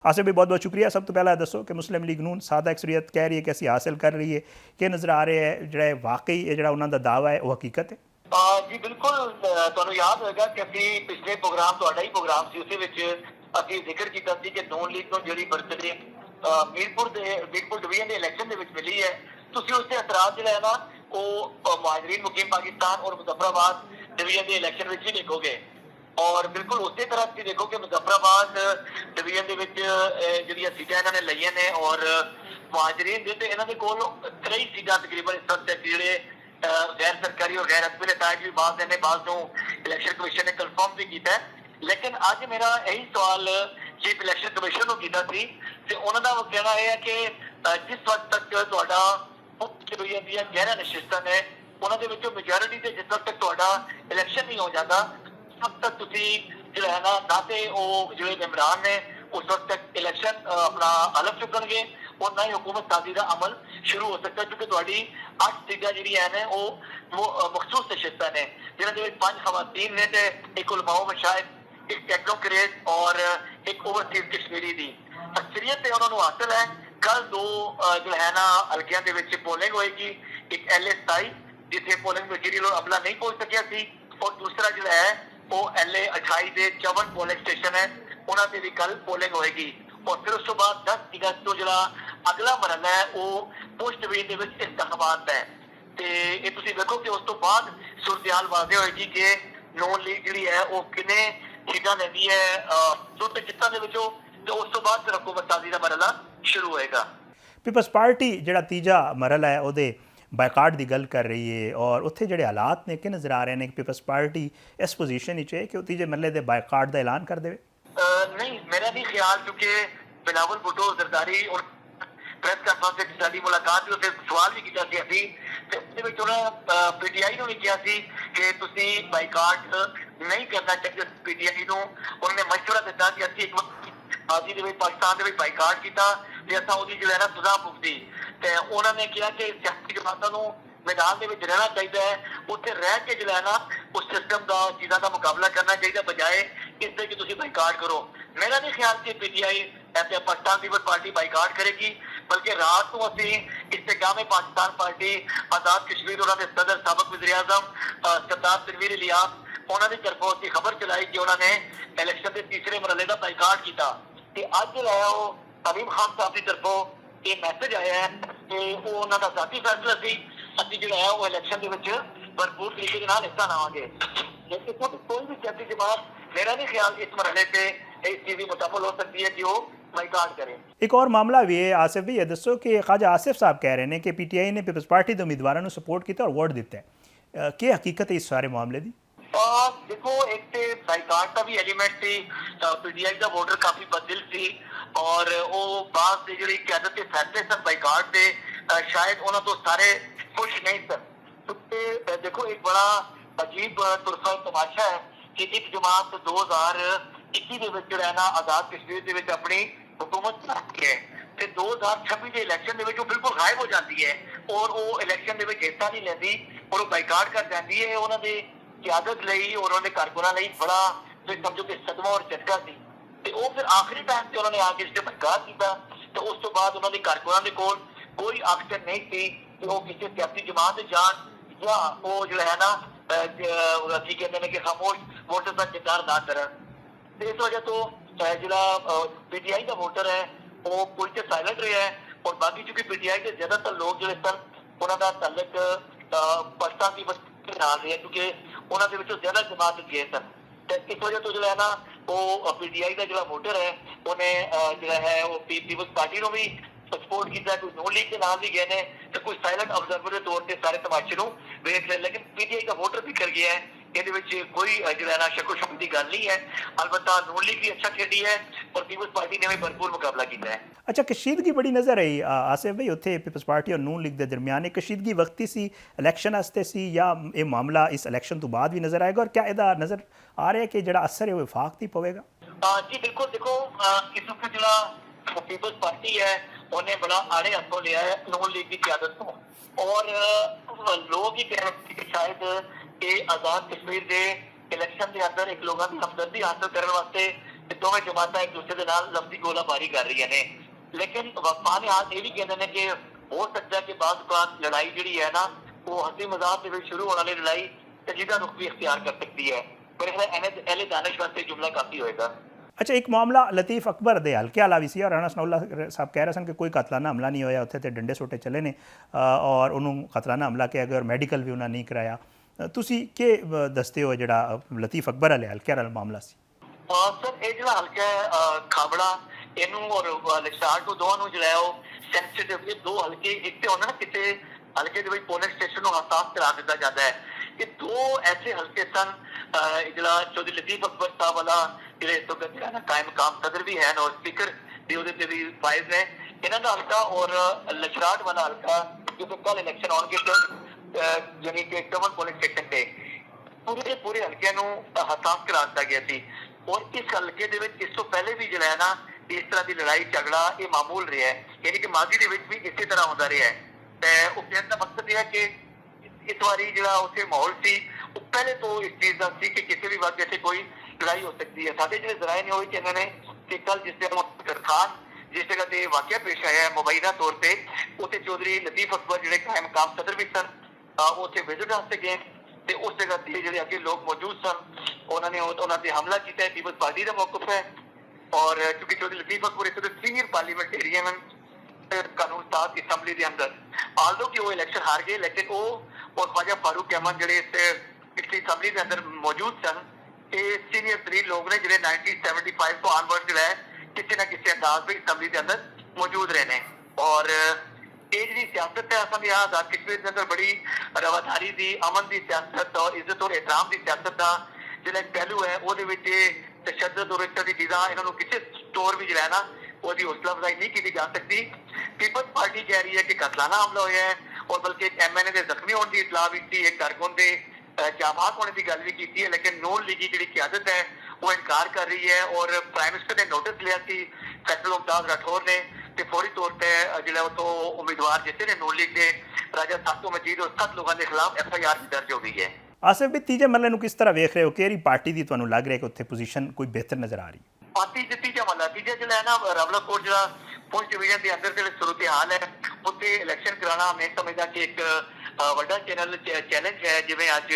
आसिफ भी बहुत बहुत शुक्रिया। सब तो पहला दसो कि मुस्लिम लीग नून सादा अक्सरियत कह रही है कि असी हासिल कर रही है कि नज़र आ रहा है जो वाकई जो उन्होंने दावा है वो हकीकत है? जी बिल्कुल, ਤੁਹਾਨੂੰ ਯਾਦ ਹੋਏਗਾ ਕਿ ਅਸੀਂ ਪਿਛਲੇ ਪ੍ਰੋਗਰਾਮ ਤੁਹਾਡਾ ਹੀ ਪ੍ਰੋਗਰਾਮ ਸੀ, ਉਸੇ ਵਿੱਚ ਅਸੀਂ ਜ਼ਿਕਰ ਕੀਤਾ ਸੀ ਕਿ ਨੌਨ ਲੀਗ ਨੂੰ ਜਿਹੜੀ ਬਰਤਰੀ ਮੀਰਪੁਰ ਡਿਵੀਜ਼ਨ ਦੇ ਇਲੈਕਸ਼ਨ ਦੇ ਵਿੱਚ ਮਿਲੀ ਹੈ, ਤੁਸੀਂ ਉਸ ਤੇ ਅਸਰਾਤ ਜਿਹੜਾ ਹੈ ਨਾ ਉਹ ਮੁਹਾਜਰੀਨ ਮੁਕੀਮ ਪਾਕਿस्तान और मुजफ्फराबाद डिवीजन के इलैक्शन में ही देखोगे। और बिल्कुल उस तरह ਤੁਸੀਂ देखो कि मुजफ्फराबाद डिवीजन ਦੇ ਵਿੱਚ ਜਿਹੜੀਆਂ ਸੀਟਾਂ ਇਹਨਾਂ ਨੇ ਲਈਆਂ ਨੇ और ਮੁਹਾਜਰੀਨ ਦੇ ਤੇ ਇਹਨਾਂ ਦੇ ਕੋਲ ਕਈ ਸੀਟਾਂ ਤਕਰੀਬਨ ਇਸ ਵਕਤ ਜਿਹੜੇ गैर सरकारी और गैर हस्बी नताज भी बात ने बाद इलैक्शन कमीशन ने कन्फर्म भी किया है। लेकिन अज मेरा यही सवाल चीफ इलैक्शन कमीशन को किया सी ते उन्हों का कहना यह है कि जिस वक्त तक तुहाडा डिवीजन दी गहरा नशिस्तां ने उन्होंने मेजोरिटी से जिस वक्त तक तुहाडा इलैक्शन नहीं हो जाता उस वक्त तक तुसी जिहड़ा है ना तो वो जिहड़े मेंबरान ने उस वक्त तक इलैक्शन अपना हलफ चुकणगे और ना ही हुकूमत साजी का अमल शुरू हो सकता है, क्योंकि तुहाडी 8 सीटां जिहड़ियां ने वो मखसूस नशिस्तां ने जिन्हां दे विच 5 खवातीन ने ते एक उलमाओ मशाइख, एक टेक्नोक्रेट और एक ओवरसीज कश्मीरी दी अक्सरियत ते उन्होंने हासिल है। कल 2 जो है ना हल्कियां दे विच पोलिंग होएगी, एक LA 27 जिथे पोलिंग मटीरियल और अमला नहीं पहुंच सकिया सी और दूसरा जो है वो LA 28 के 54 पोलिंग स्टेशन है उन्होंने भी कल पोलिंग होएगी। और फिर उस बाद 10 अगस्त को जो अगला मरहला है वो पोस्ट डिवीजन के इंतखाबात है तो ये तुम देखो कि उस तो बाद सूरत वाजे होएगी कि नॉन लीग जी है वो किन्ने सीटां लैंदी है सुत कितां दे विचों तो उस तो बाद फिर हुकूमत साजी का मरहला शुरू होएगा। पीपल्स पार्टी जो तीजा मरहला है वो बायकाट की गल कर रही है और उत्थे जो हालात ने कि नज़र आ रहे हैं कि पीपल्स पार्टी इस पोजीशन है कि तीजे मरहले के बायकाट का ऐलान कर दे? नहीं, मेरा नहीं ख्याल, क्योंकि बिलावल भुट्टो जरदारी और प्रेस कानफ्रेंस में साडी मुलाकात भी उससे सवाल भी किया सी अभी ते उसदे विच उन्होंने PTI ਨੂੰ ਵੀ ਕਿਹਾ ਸੀ ਕਿ ਤੁਸੀਂ ਬਾਈਕਾਟ नहीं करना चाहिए। PTI ਨੂੰ उन्होंने मशवरा ਦਿੱਤਾ कि ਅਸੀਂ ਇੱਕ ਆਜ਼ੀ ਦੇ ਵਿੱਚ ਪਾਕਿਸਤਾਨ ਦੇ ਵਿੱਚ ਬਾਈਕਾਟ ਕੀਤਾ ਤੇ ਅਸਾਂ ਉਹਦੀ ਜਿਹੜਾ ਨਾ ਸਜ਼ਾ ਭੁਗਤੀ ਤੇ ਉਹਨਾਂ ਨੇ ਕਿਹਾ ਕਿ ਸਿਆਸੀ ਜਮਾਤਾਂ ਨੂੰ मैदान ਦੇ ਵਿੱਚ ਰਹਿਣਾ ਚਾਹੀਦਾ ਹੈ, ਉੱਥੇ ਰਹਿ ਕੇ ਜਿਹੜਾ ਨਾ ਉਸ ਸਿਸਟਮ ਦਾ ਚੀਜ਼ਾਂ ਦਾ ਮੁਕਾਬਲਾ ਕਰਨਾ ਚਾਹੀਦਾ ਬਜਾਏ ਇਸ ਦੇ ਕਿ ਤੁਸੀਂ ਬਾਈਕਾਟ ਕਰੋ। मेरा नहीं ख्याल कि PTI ऐसे पाकिस्तान पीपल्स पार्टी बाइकाट करेगी, बल्कि रात को असी इस्तेकाम पाकिस्तान पार्टी आज़ाद कश्मीर उन्होंने सदर सबक वज़ीर आज़म सरदार तनवीर इलियास उन्होंने तरफों से खबर चलाई कि उन्होंने इलैक्शन के तीसरे मरहले का बाइकाट किया। अज जो है वो तमीम खान साहब की तरफों ये मैसेज आया है कि वो उन्होंने जाती फैसला से अभी जो है वो इलैक्शन के भरपूर तरीके के हिस्सा लवांगे। लेकिन कोई भी सियासी जमात मेरा नहीं ख्याल इस मरहले से इस चीज़ मुतफिल हो सकती है कि वो बाइकाट करें। एक और मामला भी है आसिफ भी, ये दसो कि ख्वाजा आसिफ साहब कह रहे हैं कि PTI ने पीपल्स पार्टी के उम्मीदवारों को सपोर्ट किया और वोट दिता है, क्या हकीकत है इस सारे मामले की? देखो, एक तो बाइकाट का भी एलीमेंट थी, PTI का वोटर काफी बददिल सी और वो बाद जी क्यादत के फैसले सन बाइकाट के शायद उन्होंने तो सारे खुश नहीं सन। तो देखो एक बड़ा अजीब तुरफा तमाशा है कि एक जमात 2021 ਦੇ ਵਿੱਚ ਜਿਹੜਾ ਨਾ ਆਜ਼ਾਦ ਕਸ਼ਮੀਰ ਦੇ ਵਿੱਚ ਆਪਣੀ हुकूमत बनाती है ਤੇ 2026 ਦੇ ਇਲੈਕਸ਼ਨ ਦੇ ਵਿੱਚ ਉਹ ਬਿਲਕੁਲ ਗਾਇਬ ਹੋ ਜਾਂਦੀ ਹੈ ਔਰ ਉਹ ਇਲੈਕਸ਼ਨ ਦੇ ਵਿੱਚ ਹਿੱਸਾ ਨਹੀਂ ਲੈਂਦੀ ਔਰ ਉਹ ਬਾਈਕਾਟ ਕਰ ਜਾਂਦੀ ਹੈ। ਉਹਨਾਂ ਦੇ ਕਿਆਦਤ ਲਈ ਔਰ ਉਹਨਾਂ ਦੇ ਕਾਰਕੁਨਾਂ ਲਈ ਬੜਾ ਤੁਸੀਂ ਸਮਝੋ ਕਿ ਸਦਮਾ ਔਰ ਝਟਕਾ ਸੀ ਤੇ ਉਹ ਫਿਰ ਆਖਰੀ ਟਾਈਮ ਤੇ ਉਹਨਾਂ ਨੇ ਆ ਕੇ ਇਸ ਤੇ ਬਾਈਕਾਟ ਕੀਤਾ ਤੇ ਉਸ ਤੋਂ ਬਾਅਦ ਉਹਨਾਂ ਦੇ ਕਾਰਕੁਨਾਂ ਦੇ ਕੋਲ ਕੋਈ ਆਪਸ਼ਨ ਨਹੀਂ ਸੀ ਕਿ ਉਹ ਕਿਸੇ ਸਿਆਸੀ ਜਮਾਤ ਦੇ ਜਾਣ ਜਾਂ ਉਹ ਜਿਹੜਾ ਹੈ ਨਾ ਕੀ ਕਹਿੰਦੇ ਨੇ ਕਿ ਖਾਮੋਸ਼ ਵੋਟਰ ਦਾ ਕਿਰਦਾਰ ਅਦਾ ਕਰਨ। इस वजह तो जो PTI का वोटर है वो कोई तो साइलेंट रहा है और बाकी चूंकि PTI के ज्यादातर लोग जो सन उन्होंने तल्लक पाकिस्तान की नाल रहे क्योंकि उन्होंने ज्यादा जमात गए सन। इस वजह तो जो है ना वो PTI का जो वोटर है उन्हें जो है वो पीपल्स पार्टी को भी सपोर्ट किया, कोई नॉन लीग के नाम भी गए हैं तो कोई साइलेंट ऑब्जर्वर के तौर पर सारे तमाशे को वेख रहे, लेकिन PTI का वोटर भी कर गया है। ये कोई जो है ना शको शक की गल नहीं है। अलबत्ता नून लीग भी अच्छा खेली है और पीपल्स पार्टी ने भी भरपूर मुकाबला किया है। अच्छा, कशीदगी बड़ी नज़र आई आसिफ भाई उत्थे पीपल्स पार्टी और नून लीग के दरमियान कशीदगी वक्ती सी इलैक्शन वास्ते सी या ये मामला इस इलैक्शन तो बाद भी नज़र आएगा और क्या यदा नज़र आ रहा है कि जो असर है वो विफाक नहीं पवेगा? जी बिल्कुल, देखो इस वक्त जो पीपल्स पार्टी है उन्हें बड़ा आड़े हथों लिया है नून लीग की क्यादत को और लोग ही कह रहे थे कि शायद कि आज़ाद कश्मीर के इलैक्शन के अंदर एक लोगों की हमदर्दी हासिल करने वास्ते ਤੇ ਦੋਵੇਂ ਜਮਾਤਾਂ ਇੱਕ ਦੂਸਰੇ ਦੇ ਨਾਲ ਲਫ਼ਜ਼ੀ ਗੋਲਾਬਾਰੀ ਕਰ ਰਹੀਆਂ ਨੇ। ਲੇਕਿਨ ਵਕਫਾ ਨੇ ਹਾਲ ਇਹ ਵੀ ਕਹਿੰਦੇ ਨੇ ਕਿ ਹੋ ਸਕਦਾ ਕਿ ਬਾਅਦ ਬਾਅਦ ਲੜਾਈ ਜਿਹੜੀ ਹੈ ਨਾ ਉਹ ਹੱਸੀ ਮਜ਼ਾਕ ਦੇ ਵਿੱਚ ਸ਼ੁਰੂ ਹੋਣ ਵਾਲੀ ਲੜਾਈ ਤਜੀਦਾ ਰੁਖ ਵੀ ਇਖਤਿਆਰ ਕਰ ਸਕਦੀ ਹੈ। ਮੇਰੇ ਖਿਆਲ ਅਹਿਲੇ ਦਾਨਿਸ਼ ਵਾਸਤੇ ਜੁਮਲਾ ਕਾਫੀ ਹੋਏਗਾ। ਅੱਛਾ, ਇੱਕ ਮਾਮਲਾ ਲਤੀਫ ਅਕਬਰ ਦੇ ਹਲਕੇ ਵਾਲਾ ਵੀ ਸੀ ਔਰ ਰਾਣਾ ਸਨਾਉਲਾ ਸਾਹਿਬ ਕਹਿ ਰਹੇ ਸਨ ਕਿ ਕੋਈ ਕਤਲਾਨਾ ਹਮਲਾ ਨਹੀਂ ਹੋਇਆ ਉੱਥੇ, ਤੇ ਡੰਡੇ ਸੋਟੇ ਚੱਲੇ ਨੇ ਔਰ ਉਹਨੂੰ ਕਤਲਾਨਾ ਹਮਲਾ ਕਿਹਾ ਗਿਆ ਔਰ ਮੈਡੀਕਲ ਵੀ ਉਹਨਾਂ ਨਹੀਂ ਕਰਾਇਆ। ਤੁਸੀਂ ਕੀ ਦੱਸਦੇ ਹੋ ਜਿਹੜਾ ਲਤੀਫ ਅਕਬਰ ਵਾਲੇ ਹਲਕੇ ਵਾਲਾ ਮਾਮਲਾ ਸੀ? ਸਰ ਇਹ ਜਿਹੜਾ ਹਲਕਾ ਹੈ ਖਾਬੜਾ, ਇਹਨੂੰ ਔਰ ਲਸ਼ਾਰ ਤੋਂ ਦੋਵਾਂ ਨੂੰ ਜਿਹੜਾ ਉਹ ਸੈਂਸਿਟਿਵ, ਇਹ ਦੋ ਹਲਕੇ ਇੱਕ ਤੇ ਉਹਨਾਂ ਨੇ ਕਿਤੇ ਹਲਕੇ ਦੇ ਵਿੱਚ ਪੋਲਿੰਗ ਸਟੇਸ਼ਨ ਨੂੰ ਹਸਾਸ ਕਰਾ ਦਿੱਤਾ ਜਾਂਦਾ ਹੈ। ਇਹ ਦੋ ਐਸੇ ਹਲਕੇ ਸਨ ਜਿਹੜਾ ਚੌਧਰੀ ਲਤੀਫ ਅਕਬਰ ਸਾਹਿਬ ਵਾਲਾ ਜਿਹੜੇ ਇਸ ਤੋਂ ਜਿਹੜਾ ਨਾ ਕਾਇਮ ਮਕਾਮ ਸਦਰ ਵੀ ਹੈ ਔਰ ਸਪੀਕਰ ਵੀ ਉਹਦੇ ਤੇ ਵੀ ਫਾਇਜ਼ ਨੇ, ਇਹਨਾਂ ਦਾ ਹਲਕਾ ਔਰ ਲਸ਼ਰਾਟ ਵਾਲਾ ਹਲਕਾ ਜਦੋਂ ਕੱਲ ਇਲੈਕਸ਼ਨ ਆਉਣਗੇ ਯਾਨੀ ਕਿ ਕਮਨ ਪੋਲਿੰਗ ਸਟੇਸ਼ਨ ਤੇ ਪੂਰੇ ਹਲਕਿਆਂ ਨੂੰ ਹਸਾਸ ਕਰਾ ਦਿੱਤਾ ਗਿਆ ਸੀ। ਔਰ ਇਸ ਹਲਕੇ ਦੇ ਵਿੱਚ ਇਸ ਤੋਂ ਪਹਿਲੇ ਵੀ ਜਿਹੜਾ ਹੈ ਨਾ ਇਸ ਤਰ੍ਹਾਂ ਦੀ ਲੜਾਈ ਝਗੜਾ ਇਹ ਮਾਮੂਲ ਰਿਹਾ ਹੈ, ਯਾਨੀ ਕਿ ਮਾਜ਼ੀ ਦੇ ਵਿੱਚ ਵੀ ਇਸੇ ਤਰ੍ਹਾਂ ਹੁੰਦਾ ਰਿਹਾ ਹੈ। ਤੇ ਉਹ ਕਹਿਣ ਦਾ ਮਕਸਦ ਇਹ ਹੈ ਕਿ ਇਸ ਵਾਰੀ ਜਿਹੜਾ ਉੱਥੇ ਮਾਹੌਲ ਸੀ ਉਹ ਪਹਿਲੇ ਤੋਂ ਇਸ ਚੀਜ਼ ਦਾ ਸੀ ਕਿ ਕਿਸੇ ਵੀ ਵਕਤ ਇੱਥੇ ਕੋਈ ਲੜਾਈ ਹੋ ਸਕਦੀ ਹੈ। ਸਾਡੇ ਜਿਹੜੇ ਜ਼ਰਾਏ ਨੇ ਉਹ ਹੀ ਕਹਿੰਦੇ ਨੇ ਕਿ ਕੱਲ ਜਿਸ ਜਗ੍ਹਾ ਖਾਨ ਜਿਸ ਜਗ੍ਹਾ ਤੇ ਵਾਕਿਆ ਪੇਸ਼ ਆਇਆ ਹੈ ਮੁਬੈਨਾ ਤੌਰ ਤੇ, ਉੱਥੇ ਚੌਧਰੀ ਲਤੀਫ ਅਕਬਰ ਜਿਹੜੇ ਕਾਇਮ ਮਕਾਮ ਸਦਰ ਵੀ ਸਨ, ਉਹ ਉੱਥੇ ਵਿਜ਼ਿਟ ਵਾਸਤੇ ਗਏ ਤੇ ਉਸ ਜਗ੍ਹਾ ਤੇ ਜਿਹੜੇ ਅੱਗੇ ਲੋਕ ਮੌਜੂਦ ਸਨ ਉਹਨਾਂ ਤੇ ਹਮਲਾ ਕੀਤਾ ਹੈ। ਪੀਪਲਜ਼ ਪਾਰਟੀ ਦਾ ਮੌਕਫ ਹੈ ਔਰ ਕਿਉਂਕਿ ਚੌਧਰੀ ਲਤੀਫ ਅਕਬਰ ਇੱਕ ਸੀਨੀਅਰ ਪਾਰਲੀਮੈਂਟੇਰੀਅਨ ਕਾਨੂੰਨ ਸਾਜ਼ ਅਸੈਂਬਲੀ ਦੇ ਅੰਦਰ, ਆਲਦੋ ਕਿ ਉਹ ਇਲੈਕਸ਼ਨ ਹਾਰ ਗਏ, ਲੇਕਿਨ ਉਹ ਔਰ ख्वाजा फारूक अहमद ਜਿਹੜੇ ਇਸ ਅਸੈਂਬਲੀ ਦੇ ਅੰਦਰ ਮੌਜੂਦ ਸਨ, ਇਹ ਸੀਨੀਅਰ ਤਰੀਨ ਲੋਕ ਨੇ ਜਿਹੜੇ 1975 ਤੋਂ ਆਨਵਰਡ ਜਿਹੜਾ ਹੈ ਕਿਸੇ ਨਾ ਕਿਸੇ ਅੰਦਾਜ਼ ਵਿੱਚ ਅਸੈਂਬਲੀ ਦੇ ਅੰਦਰ ਮੌਜੂਦ ਰਹੇ ਨੇ। ਔਰ ਇਹ ਜਿਹੜੀ ਸਿਆਸਤ ਹੈ ਅਸਾਂ ਦੀ ਆਜ਼ਾਦ ਕਸ਼ਮੀਰ ਦੇ ਅੰਦਰ ਬੜੀ ਰਵਾਦਾਰੀ ਦੀ, ਅਮਨ ਦੀ ਸਿਆਸਤ ਔਰ ਇੱਜ਼ਤ ਔਰ ਇਤਰਾਮ ਦੀ ਸਿਆਸਤ ਦਾ ਜਿਹੜਾ ਇੱਕ ਪਹਿਲੂ ਹੈ, ਉਹਦੇ ਵਿੱਚ ਤਸ਼ੱਦਦ ਔਰ ਇਸ ਤਰ੍ਹਾਂ ਦੀ ਚੀਜ਼ਾਂ ਇਹਨਾਂ ਨੂੰ ਕਿਸੇ ਸਟੋਰ ਵੀ ਜਿਹੜਾ ਹੈ ਨਾ ਉਹਦੀ ਹੌਸਲਾ ਅਫਜ਼ਾਈ ਨਹੀਂ ਕੀਤੀ ਜਾ ਸਕਦੀ। ਪੀਪਲਜ਼ ਪਾਰਟੀ ਕਹਿ ਰਹੀ ਹੈ ਕਿ ਕਤਲਾਨਾ ਹਮਲਾ ਹੋਇਆ ਹੈ ਔਰ ਬਲਕਿ ਇੱਕ MNA ਦੇ ਜ਼ਖਮੀ ਹੋਣ ਦੀ ਇਤਲਾਹ ਵੀ ਸੀ, ਇੱਕ ਕਾਰਕੁਨ ਦੇ ਜਾਬਾਕ ਹੋਣੇ ਦੀ ਗੱਲ ਵੀ ਕੀਤੀ ਹੈ, ਲੇਕਿਨ ਨੂਨ ਲੀਗੀ ਜਿਹੜੀ ਕਿਆਦਤ ਹੈ ਉਹ ਇਨਕਾਰ ਕਰ ਰਹੀ ਹੈ। ਔਰ ਪ੍ਰਾਈਮ ਮਿਨਿਸਟਰ ਨੇ ਨੋਟਿਸ ਲਿਆ ਸੀ ਸੈਕਟਰ ਮੁਮਤਾਜ਼ ਰਾਠੌਰ ਨੇ, ਤੇ ਫੌਰੀ ਤੌਰ ਤੇ ਜਿਹੜਾ ਉਹ ਤੋਂ ਉਮੀਦਵਾਰ ਜਿੱਤੇ ਨੇ ਨੂਨ ਲੀਗ ਦੇ ਰਾਜਾ ਸਾਕੋ ਮਜੀਦ ਔਰ 7 ਲੋਕਾਂ ਦੇ ਖਿਲਾਫ FIR ਵੀ ਦਰਜ ਹੋ ਗਈ ਹੈ। ਆਸਿਫ ਵੀ ਤੀਜੇ ਮਰਲੇ ਨੂੰ ਕਿਸ ਤਰ੍ਹਾਂ ਵੇਖ ਰਹੇ ਹੋ? ਕਿਹੜੀ ਪਾਰਟੀ ਦੀ ਤੁਹਾਨੂੰ ਲੱਗ ਰਿਹਾ ਕਿ ਉੱਥੇ ਪੋਜੀਸ਼ਨ ਕੋਈ ਬਿਹਤਰ ਨਜ਼ਰ ਆ ਰਹੀ? ਪਾਰਟੀ ਦੇ ਤੀਜਾ ਮਰਲਾ ਤੀਜਾ ਜਿਹੜਾ ਹੈ ਨਾ ਰਾਵਲਾਕੋਟ ਜਿਹੜਾ ਪੁੰਛ ਡਿਵੀਜ਼ਨ ਦੇ ਅੰਦਰ ਜਿਹੜੇ ਸੂਰਤ ਹਾਲ ਹੈ ਉੱਥੇ ਇਲੈਕਸ਼ਨ ਕਰਾਉਣਾ ਮੈਂ ਸਮਝਦਾ ਕਿ ਇੱਕ ਵੱਡਾ ਚੈਲੰਜ ਹੈ। ਜਿਵੇਂ ਅੱਜ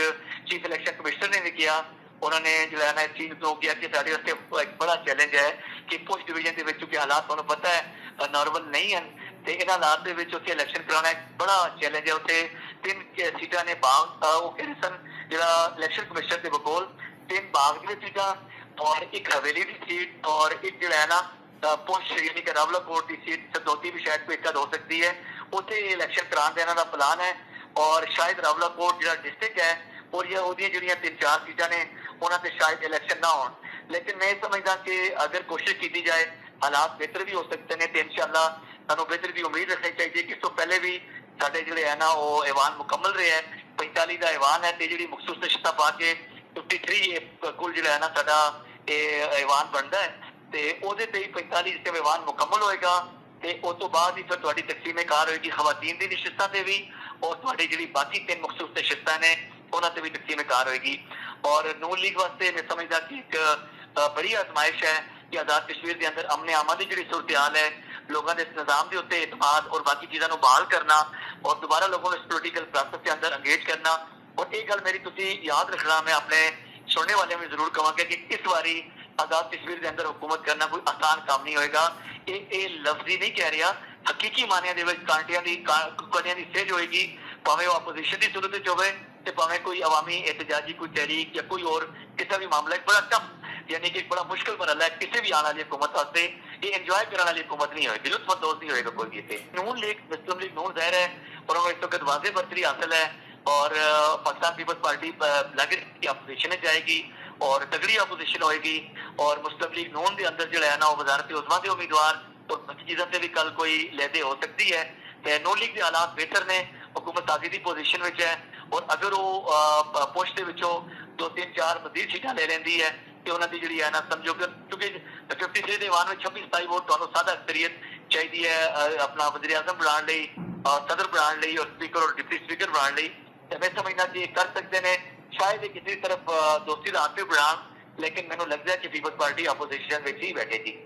ਚੀਫ ਇਲੈਕਸ਼ਨ ਕਮਿਸ਼ਨਰ ਨੇ ਵੀ ਕਿਹਾ, ਉਹਨਾਂ ਨੇ ਜਿਹੜਾ ਨਾ ਇਸ ਚੀਜ਼ ਨੂੰ ਕਿਹਾ ਕਿ ਸਾਡੇ ਵਾਸਤੇ ਇੱਕ ਬੜਾ ਚੈਲੰਜ ਹੈ ਕਿ ਪੁੰਛ ਡਿਵੀਜ਼ਨ ਦੇ ਵਿੱਚ ਕਿਉਂਕਿ ਹਾਲਾਤ ਤੁਹਾਨੂੰ ਪਤਾ ਹੈ ਨਾਰਮਲ ਨਹੀਂ ਹਨ, ਤੇ ਇਹਨਾਂ ਹਾਲਾਤ ਦੇ ਵਿੱਚ ਉੱਥੇ ਇਲੈਕਸ਼ਨ ਕਰਾਉਣਾ ਇੱਕ ਬੜਾ ਚੈਲੰਜ ਹੈ। ਉੱਥੇ 3 ਸੀਟਾਂ ਨੇ ਬਾਗ, ਉਹ ਕਹਿੰਦੇ ਸਨ ਜਿਹੜਾ ਇਲੈਕਸ਼ਨ ਕਮਿਸ਼ਨਰ ਦੇ ਬਕੋਲ 3 ਬਾਗ ਦੀਆਂ ਸੀਟਾਂ ਔਰ ਇੱਕ ਹਵੇਲੀ ਦੀ ਸੀਟ ਔਰ ਇੱਕ ਜਿਹੜਾ ਹੈ ਨਾ ਪੁੰਛ ਯਾਨੀ ਕਿ ਰਾਵਲਾਕੋਟ ਦੀ ਸੀਟ ਸਦੌਤੀ ਵੀ ਸ਼ਾਇਦ ਕੋਈ ਇੱਕ ਹੋ ਸਕਦੀ ਹੈ। ਉੱਥੇ ਇਲੈਕਸ਼ਨ ਕਰਾਉਣ ਦਾ ਇਹਨਾਂ ਦਾ ਪਲਾਨ ਹੈ ਔਰ ਸ਼ਾਇਦ ਰਾਵਲਾਕੋਟ ਜਿਹੜਾ ਡਿਸਟ੍ਰਿਕਟ ਹੈ ਔਰ ਇਹ ਉਹਦੀਆਂ ਜਿਹੜੀਆਂ 3-4 ਸੀਟਾਂ ਨੇ ਉਹਨਾਂ ਤੇ ਸ਼ਾਇਦ ਇਲੈਕਸ਼ਨ ਨਾ ਹੋਣ। ਲੇਕਿਨ ਮੈਂ ਸਮਝਦਾ ਕਿ ਅਗਰ ਕੋਸ਼ਿਸ਼ ਕੀਤੀ ਜਾਏ ਹਾਲਾਤ ਬਿਹਤਰ ਵੀ ਹੋ ਸਕਦੇ ਨੇ ਤੇ ਇਨਸ਼ਾਅੱਲਾ ਸਾਨੂੰ ਬਿਹਤਰ ਦੀ ਉਮੀਦ ਰੱਖਣੀ ਚਾਹੀਦੀ ਹੈ ਕਿ ਇਸ ਤੋਂ ਪਹਿਲੇ ਵੀ ਸਾਡੇ ਜਿਹੜੇ ਹੈ ਨਾ ਉਹ ਐਵਾਨ ਮੁਕੰਮਲ ਰਿਹਾ ਹੈ। 45 ਦਾ ਐਵਾਨ ਹੈ ਤੇ ਜਿਹੜੀ ਮਖਸੂਸ ਨਸ਼ਤਾ ਪਾ ਕੇ 53 ਕੁੱਲ ਜਿਹੜਾ ਹੈ ਨਾ ਸਾਡਾ ਇਹ ਐਵਾਨ ਬਣਦਾ ਹੈ ਤੇ ਉਹਦੇ ਤੇ 45 ਜਿਸ ਐਵਾਨ ਮੁਕੰਮਲ ਹੋਏਗਾ ਤੇ ਉਸ ਤੋਂ ਬਾਅਦ ਹੀ ਫਿਰ ਤੁਹਾਡੀ ਤਕਸੀਮੇ ਕਾਰ ਹੋਏਗੀ ਖਵਾਤੀਨ ਦੀ ਨਸ਼ਸਤਾਂ ਤੇ ਵੀ ਔਰ ਤੁਹਾਡੀ ਜਿਹੜੀ ਬਾਕੀ 3 ਮਖਸੂਸ ਨਸ਼ਸਤਾਂ ਨੇ ਉਹਨਾਂ ਤੇ ਵੀ ਤਕਸੀਮੇ ਕਾਰ ਹੋਏਗੀ। ਔਰ ਨੂਨ ਲੀਗ ਵਾਸਤੇ ਮੈਂ ਸਮਝਦਾ ਕਿ ਇੱਕ ਬੜੀ ਆਜ਼ਮਾइश ਹੈ ਕਿ ਆਜ਼ਾਦ ਕਸ਼ਮੀਰ ਦੇ ਅੰਦਰ ਅਮਨ ਆਮਾ ਦੀ ਜਿਹੜੀ ਸੂਰਤ ਹਾਲ ਹੈ, ਲੋਕਾਂ ਦੇ ਇਸ ਨਿਜ਼ਾਮ ਦੇ ਉੱਤੇ ਇਤਮਾਦ ਔਰ ਬਾਕੀ ਚੀਜ਼ਾਂ ਨੂੰ ਬਹਾਲ ਕਰਨਾ ਔਰ ਦੁਬਾਰਾ ਲੋਕਾਂ ਨੂੰ ਇਸ ਪੋਲੀਟੀਕਲ ਪ੍ਰੋਸੈਸ ਦੇ ਅੰਦਰ ਅੰਗੇਜ ਕਰਨਾ। ਔਰ ਇਹ ਗੱਲ ਮੇਰੀ ਤੁਸੀਂ ਯਾਦ ਰੱਖਣਾ, ਮੈਂ ਆਪਣੇ ਸੁਣਨੇ ਵਾਲਿਆਂ ਨੂੰ ਜ਼ਰੂਰ ਕਹਾਂਗਾ ਕਿ ਇਸ ਵਾਰੀ आजाद कश्मीर के अंदर हुकूमत करना कोई आसान काम नहीं होएगा। ये लफ्जी नहीं कह रहा, हकीकी मानिया कांटियां दी कड़ियां दी सेज होएगी, भावें वो अपोजिशन की सूरत च होवे ते भावें कोई अवामी एहतजाजी कोई तहरीक या कोई और किसी भी मामला बड़ा टफ यानी कि बड़ा मुश्किल मरहला है किसी भी आने वाली हुकूमत वास्ते। ये इंजॉय करने वाली हुकूमत नहीं होगी, लुत्फअंदोज़ नहीं होएगा कोई भी। नून लीग मुस्लिम लीग नून ज़ाहिर है और इस वक्त वाज़ेह बर्तरी हासिल है और पाकिस्तान पीपल्स पार्टी लग की अपोजिशन जाएगी और तगड़ी अपोजिशन होएगी और मुस्लिम लीग नून के अंदर जो है ना वजारत उज़मा के उम्मीदवार तो बाकी चीज़ों से भी कल कोई लहदे हो सकती है। तो नून लीग के हालात बेहतर ने, हुकूमत ताज़ी की पोजिशन में है और अगर वो पुश के विचों 2-3-4 मजीद सीटां ले लेंदी है तो उन्होंने जी है ना समझो कि क्योंकि 53 के ईवान में 26-27 वोट तो सादा अक्सरियत चाहिए है अपना वज़ीर आज़म बनाने सदर बनाने और स्पीकर और डिप्टी स्पीकर बनाने। मैं समझना कि कर सकते हैं शायद किसी तरफ दोस्ती का हाथ भी बढ़ान ਲੇਕਿਨ ਮੈਨੂੰ ਲੱਗਦਾ ਕਿ ਪੀਪਲਜ਼ ਪਾਰਟੀ ਆਪੋਜੀਸ਼ਨ ਵਿੱਚ ਹੀ ਬੈਠੇਗੀ।